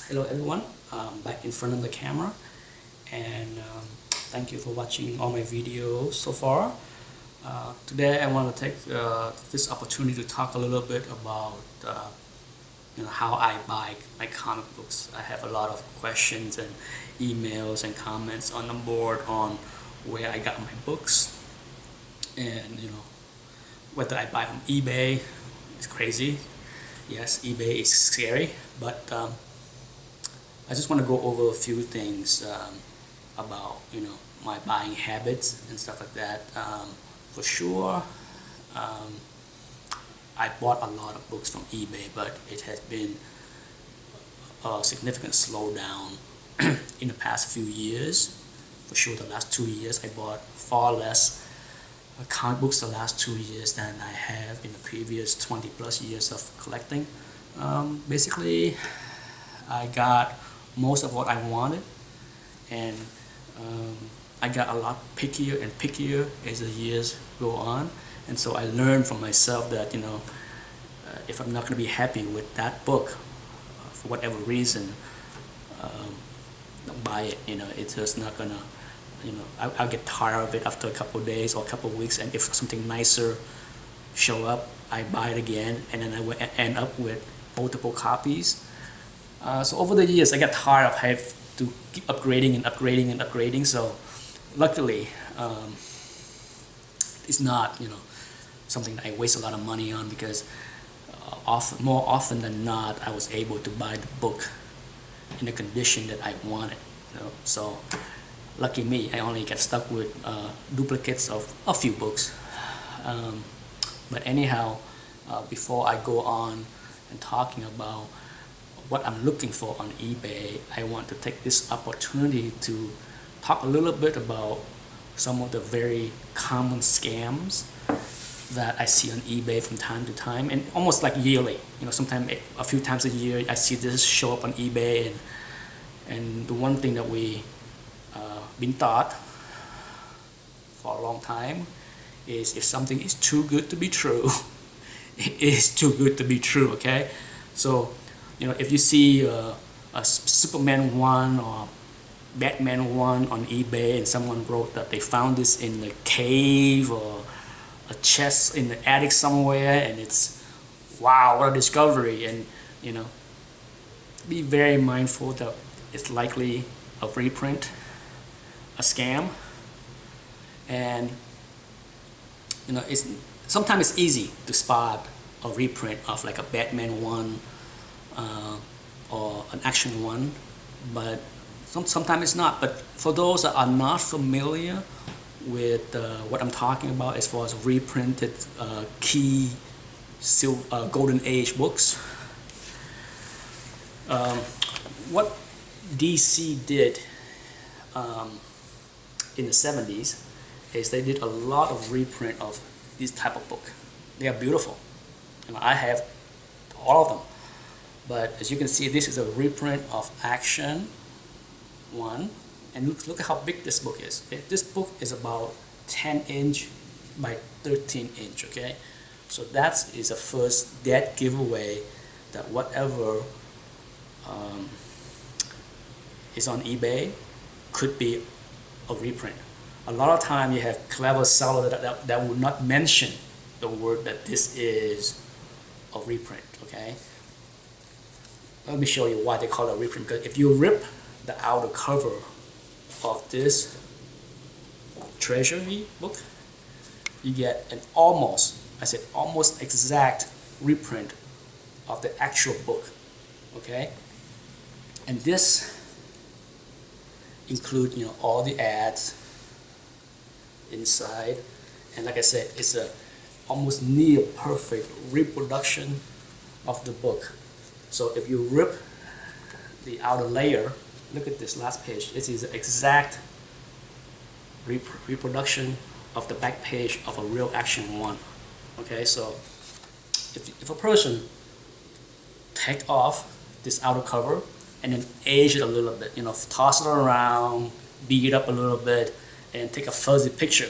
Hello everyone, back in front of the camera, and thank you for watching all my videos so far. Today I want to take this opportunity to talk a little bit about how I buy my comic books. I have a lot of questions and emails and comments on the board on where I got my books, and whether I buy on eBay. It's crazy. Yes, eBay is scary, but I just want to go over a few things about my buying habits and stuff like that. For sure, I bought a lot of books from eBay, but it has been a significant slowdown in the past few years. For sure, the last 2 years I bought far less comic books the last 2 years than I have in the previous 20 plus years of collecting. Basically, I got most of what I wanted, and I got a lot pickier and pickier as the years go on, and so I learned from myself that if I'm not going to be happy with that book for whatever reason, don't buy it. It's just not gonna. I'll get tired of it after a couple of days or a couple of weeks, and if something nicer show up, I buy it again, and then I will end up with multiple copies. So over the years, I got tired of having to keep upgrading and upgrading and upgrading. So luckily, it's not something that I waste a lot of money on, because more often than not, I was able to buy the book in the condition that I wanted. So lucky me, I only get stuck with duplicates of a few books. But anyhow, before I go on and talking about what I'm looking for on eBay, I want to take this opportunity to talk a little bit about some of the very common scams that I see on eBay from time to time, and almost like yearly. Sometimes a few times a year I see this show up on eBay, and the one thing that we been taught for a long time is if something is too good to be true, it is too good to be true. Okay, so if you see a Superman 1 or Batman 1 on eBay, and someone wrote that they found this in a cave or a chest in the attic somewhere, and it's wow, what a discovery, and be very mindful that it's likely a reprint, a scam. And sometimes it's easy to spot a reprint of like a Batman 1 or an action 1, but sometimes it's not. But for those that are not familiar with what I'm talking about as far as reprinted key golden age books, what DC did in the 70s is they did a lot of reprint of this type of book. They are beautiful, I have all of them. But as you can see, this is a reprint of Action 1, and look at how big this book is. Okay? This book is about 10-inch by 13-inch. Okay, so that is the first dead giveaway that whatever is on eBay could be a reprint. A lot of time you have clever sellers that will not mention the word that this is a reprint. Okay, let me show you why they call it a reprint. Because if you rip the outer cover of this treasury book, you get an almost exact reprint of the actual book. Okay, and this include all the ads inside, and like I said, it's a almost near perfect reproduction of the book. So if you rip the outer layer, look at this last page. It is an exact reproduction of the back page of a real Action 1. Okay, so if a person take off this outer cover and then age it a little bit, toss it around, beat it up a little bit, and take a fuzzy picture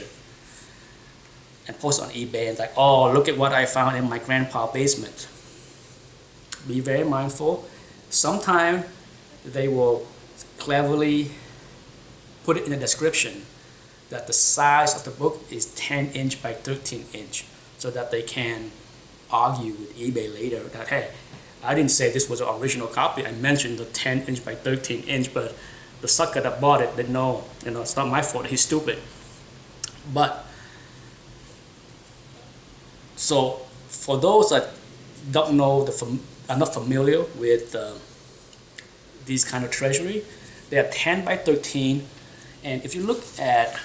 and post it on eBay and like, oh, look at what I found in my grandpa's basement. Be very mindful. Sometimes they will cleverly put it in the description that the size of the book is 10 inch by 13 inch, so that they can argue with eBay later that, hey, I didn't say this was an original copy. I mentioned the 10 inch by 13 inch, but the sucker that bought it didn't know. It's not my fault. He's stupid. But so for those that don't know, are not familiar with these kind of treasury, they are 10 by 13, and if you look at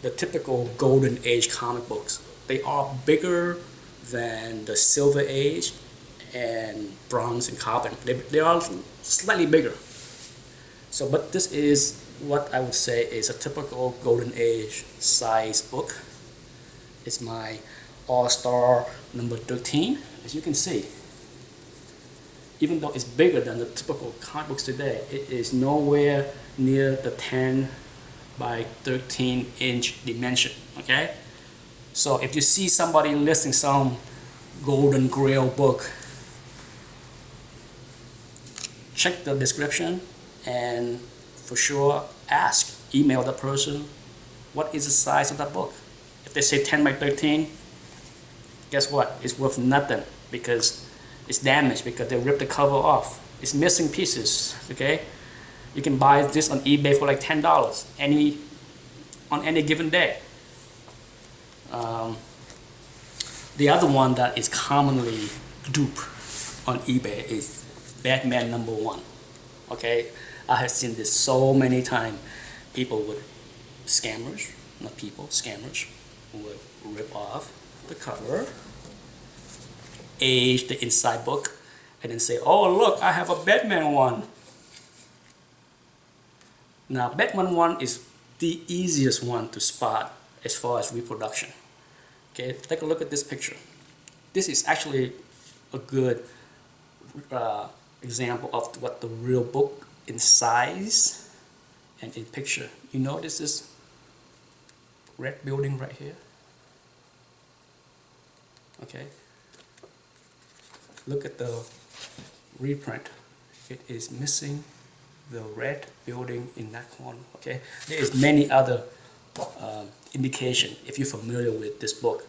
the typical golden age comic books, they are bigger than the silver age and bronze and carbon. They are slightly bigger. So, but this is what I would say is a typical golden age size book. It's my All-Star number 13, as you can see. Even though it's bigger than the typical comic books today, it is nowhere near the 10 by 13 inch dimension, okay? So if you see somebody listing some golden grail book, check the description and for sure email the person, what is the size of that book? If they say 10 by 13, guess what? It's worth nothing because it's damaged, because they ripped the cover off. It's missing pieces, okay? You can buy this on eBay for like $10 on any given day. The other one that is commonly duped on eBay is Batman #1. Okay, I have seen this so many times. Scammers would rip off the cover, age the inside book, and then say, oh look, I have a Batman one. Now Batman 1 is the easiest one to spot as far as reproduction. Okay, take a look at this picture. This is actually a good example of what the real book in size and in picture. You notice this red building right here? Okay, look at the reprint. It is missing the red building in that corner. Okay, there is many other indication if you're familiar with this book,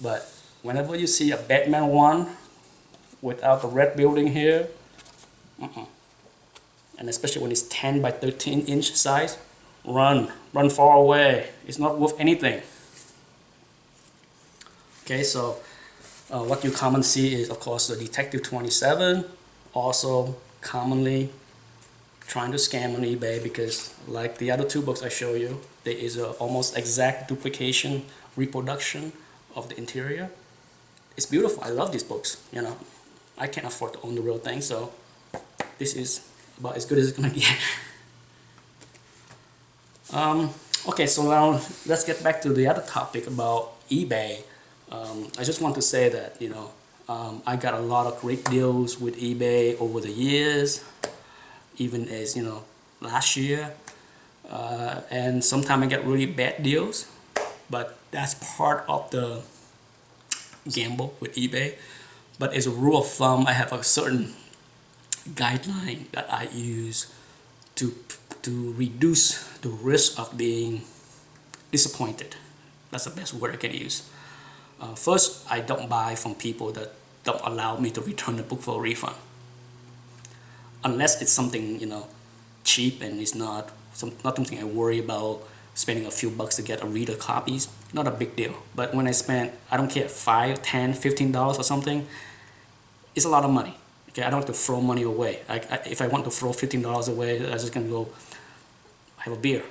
but whenever you see a Batman 1 without the red building here, and especially when it's 10 by 13 inch size, run far away. It's not worth anything. Okay, so what you commonly see is, of course, the Detective 27, also commonly trying to scam on eBay, because like the other two books I show you, there is a almost exact duplication reproduction of the interior. It's beautiful. I love these books. I can't afford to own the real thing, so this is about as good as it's gonna get. Okay, so now let's get back to the other topic about eBay. I just want to say that I got a lot of great deals with eBay over the years, even as last year, and sometimes I get really bad deals, but that's part of the gamble with eBay. But as a rule of thumb, I have a certain guideline that I use to reduce the risk of being disappointed. That's the best word I can use. First, I don't buy from people that don't allow me to return the book for a refund. Unless it's something cheap and it's not something I worry about spending a few bucks to get a reader copies, not a big deal. But when I spend, I don't care, $5, $10, $15 or something, it's a lot of money. Okay, I don't have to throw money away. If I want to throw $15 away, I'm just gonna go have a beer.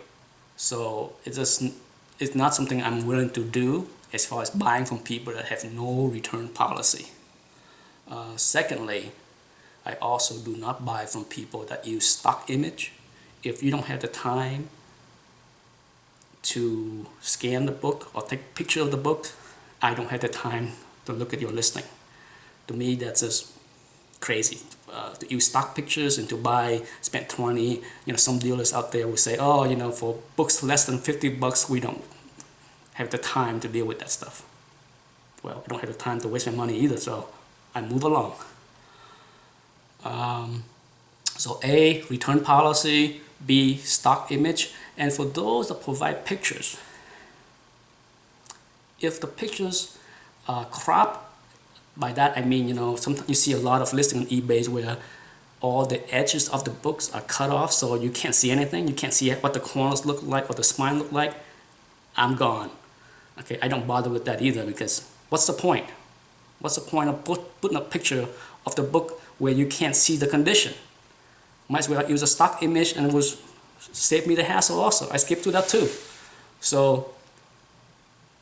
So it's not something I'm willing to do as far as buying from people that have no return policy. Secondly, I also do not buy from people that use stock image. If you don't have the time to scan the book or take a picture of the book, I don't have the time to look at your listing. To me, that's just crazy. To use stock pictures and to spend 20, some dealers out there will say, oh, for books less than 50 bucks, we don't have the time to deal with that stuff. Well, I don't have the time to waste my money either, so I move along. So A, return policy, B, stock image, and for those that provide pictures, if the pictures are cropped, by that I mean, sometimes you see a lot of listings on eBay where all the edges of the books are cut off so you can't see anything, you can't see what the corners look like, what the spine look like. I'm gone. Okay, I don't bother with that either, because what's the point? What's the point of putting a picture of the book where you can't see the condition? Might as well use a stock image and it will save me the hassle also. I skip to that too. So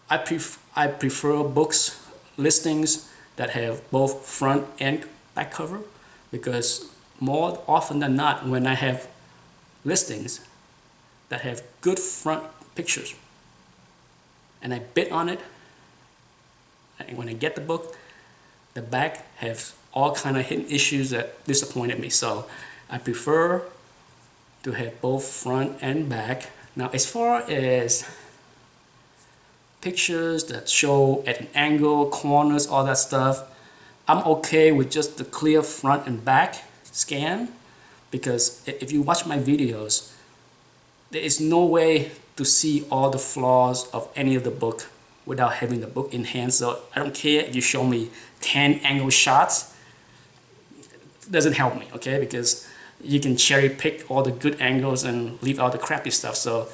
I prefer books, listings that have both front and back cover, because more often than not, when I have listings that have good front pictures and I bid on it, and when I get the book, the back has all kind of hidden issues that disappointed me. So I prefer to have both front and back. Now, as far as pictures that show at an angle, corners, all that stuff, I'm okay with just the clear front and back scan, because if you watch my videos, there is no way to see all the flaws of any of the book without having the book in hand. So I don't care if you show me 10 angle shots, it doesn't help me, okay? Because you can cherry pick all the good angles and leave out the crappy stuff. So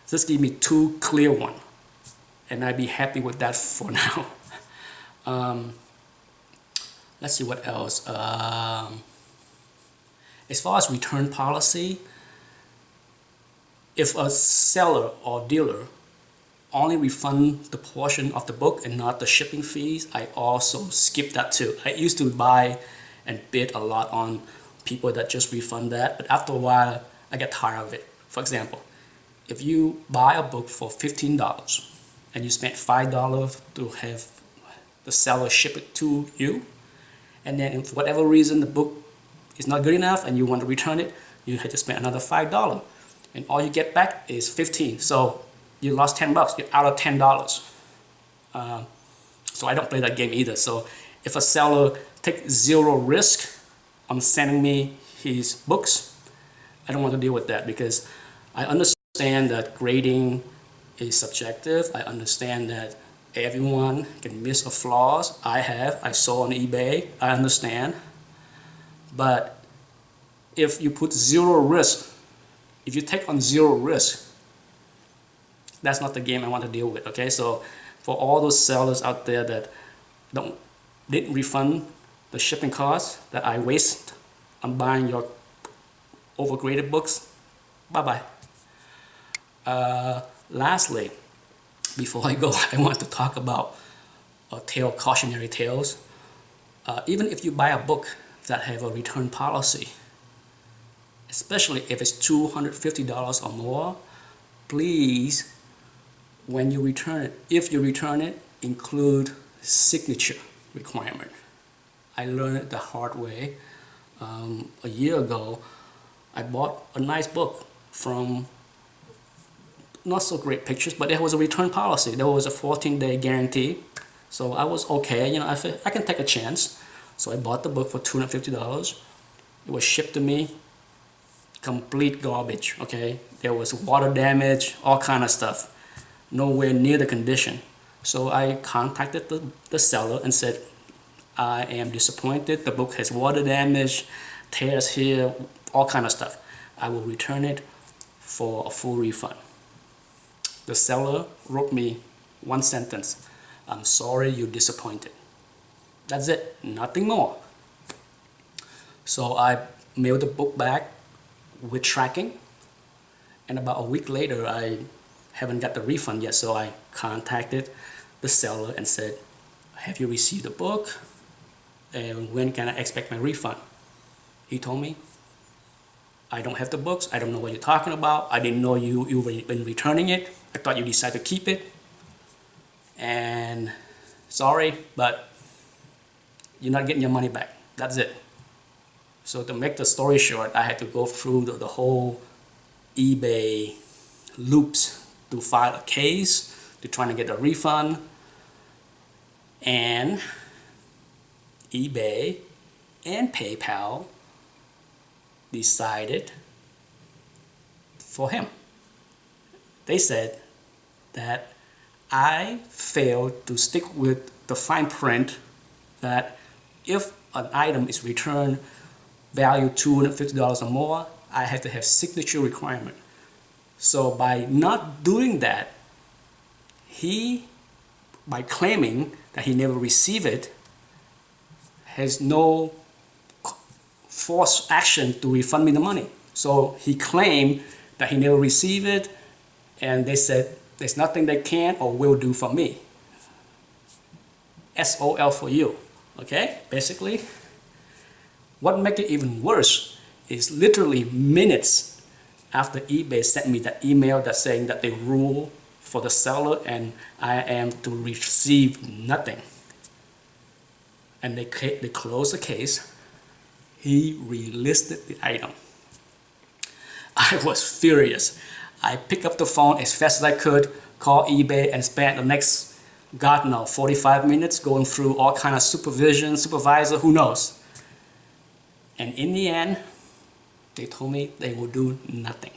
just give me 2 clear ones, and I'd be happy with that for now. Let's see what else. As far as return policy, if a seller or dealer only refund the portion of the book and not the shipping fees, I also skip that too. I used to buy and bid a lot on people that just refund that, but after a while, I get tired of it. For example, if you buy a book for $15 and you spent $5 to have the seller ship it to you, and then for whatever reason the book is not good enough and you want to return it, you had to spend another $5, and all you get back is $15. So you lost $10. You're out of $10. So I don't play that game either. So if a seller takes zero risk on sending me his books, I don't want to deal with that, because I understand that grading is subjective. I understand that everyone can miss a flaws. I saw on eBay, I understand. But if you put zero risk, if you take on zero risk, that's not the game I want to deal with, okay? So for all those sellers out there that didn't refund the shipping costs that I waste on buying your overgraded books, bye-bye. Lastly, before I go, I want to talk about cautionary tales. Even if you buy a book that have a return policy, especially if it's $250 or more, please, when you return it, if you return it, include signature requirement. I learned it the hard way. A year ago, I bought a nice book from not so great pictures, but there was a return policy. There was a 14-day guarantee. So I was okay, I said, I can take a chance. So I bought the book for $250. It was shipped to me, complete garbage, okay? There was water damage, all kind of stuff. Nowhere near the condition. So I contacted the seller and said, I am disappointed. The book has water damage, tears here, all kind of stuff. I will return it for a full refund. The seller wrote me one sentence: I'm sorry you're disappointed. That's it, nothing more. So I mailed the book back with tracking, and about a week later I haven't got the refund yet. So I contacted the seller and said, have you received the book, and when can I expect my refund? He told me, I don't have the books, I don't know what you're talking about, I didn't know you were been returning it, I thought you decided to keep it, and sorry, but you're not getting your money back. That's it. So to make the story short, I had to go through the whole eBay loops to file a case, to trying to get a refund, and eBay and PayPal decided for him. They said that I failed to stick with the fine print that if an item is returned value $250 or more, I have to have signature requirement. So by not doing that, by claiming that he never received it, has no force action to refund me the money. So he claimed that he never received it, and they said there's nothing they can or will do for me. SOL for you, okay? Basically, what makes it even worse is literally minutes after eBay sent me that email that's saying that they rule for the seller and I am to receive nothing. And they closed the case. He relisted the item. I was furious. I picked up the phone as fast as I could, called eBay, and spent the next, God knows, 45 minutes going through all kind of supervisor, who knows. And in the end, they told me they would do nothing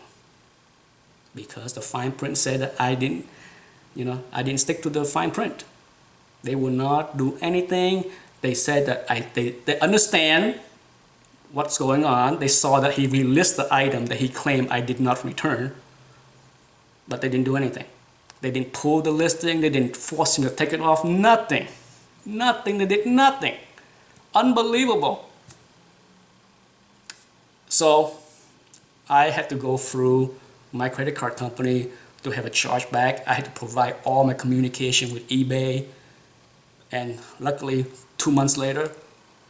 because the fine print said that I didn't stick to the fine print. They would not do anything. They said that they understand what's going on. They saw that he relisted the item that he claimed I did not return, but they didn't do anything. They didn't pull the listing. They didn't force him to take it off. Nothing. Nothing. They did nothing. Unbelievable. So I had to go through my credit card company to have a chargeback. I had to provide all my communication with eBay. And luckily, 2 months later,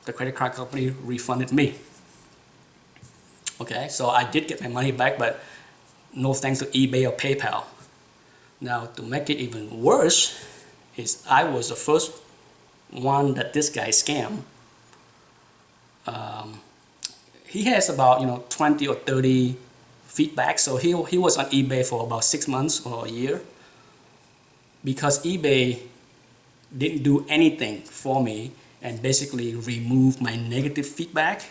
the credit card company refunded me. Okay, so I did get my money back, but no thanks to eBay or PayPal. Now, to make it even worse, is I was the first one that this guy scammed. He has about 20 or 30 feedback, so he was on eBay for about 6 months or a year. Because eBay didn't do anything for me and basically removed my negative feedback,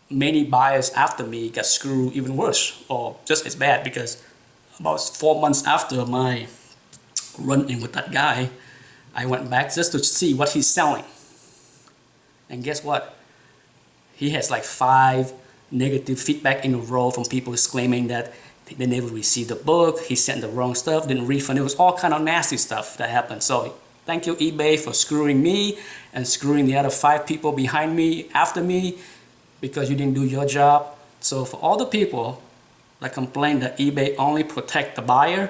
many buyers after me got screwed even worse, or just as bad, because about 4 months after my run-in with that guy, I went back just to see what he's selling. And guess what? He has like 5 negative feedback in a row from people claiming that they never received the book, he sent the wrong stuff, didn't refund. It was all kind of nasty stuff that happened. So thank you eBay for screwing me and screwing the other 5 people behind me, after me, because you didn't do your job. So for all the people that complain that eBay only protect the buyer,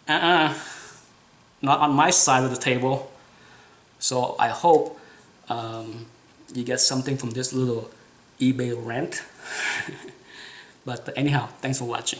not on my side of the table. So I hope you get something from this little eBay rant. But anyhow, thanks for watching.